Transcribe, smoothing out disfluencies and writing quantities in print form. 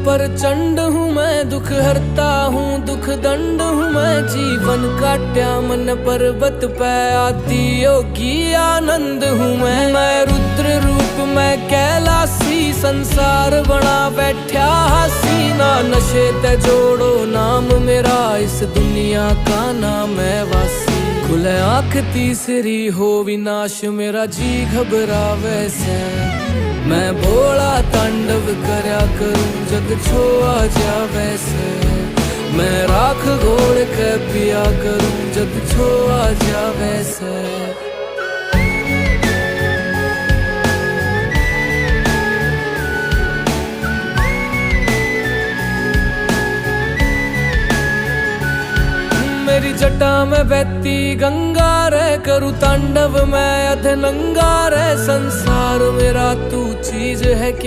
प्रचंड हूँ मैं, दुख हरता हूँ दुख दंड हूँ मैं। जीवन काट्या मन पर्वत पे आदि योगी आनंद हूँ मैं रुद्र रूप मैं कैलासी, संसार बना बैठा हसीना। नशे ते जोड़ो नाम मेरा, इस दुनिया का नाम है वासी। खुले आँख तीसरी हो विनाश मेरा, जी घबरावे से। मैं भोला तांडव करया करूं, जग छोआ जावे से। मैं राख घोड़ के पिया करूं, जग छोआ जावे से। मेरी जटा में बहती गंगा रे, करूँ तांडव मैं अधनंगा रे। संसार मेरा तू चीज है के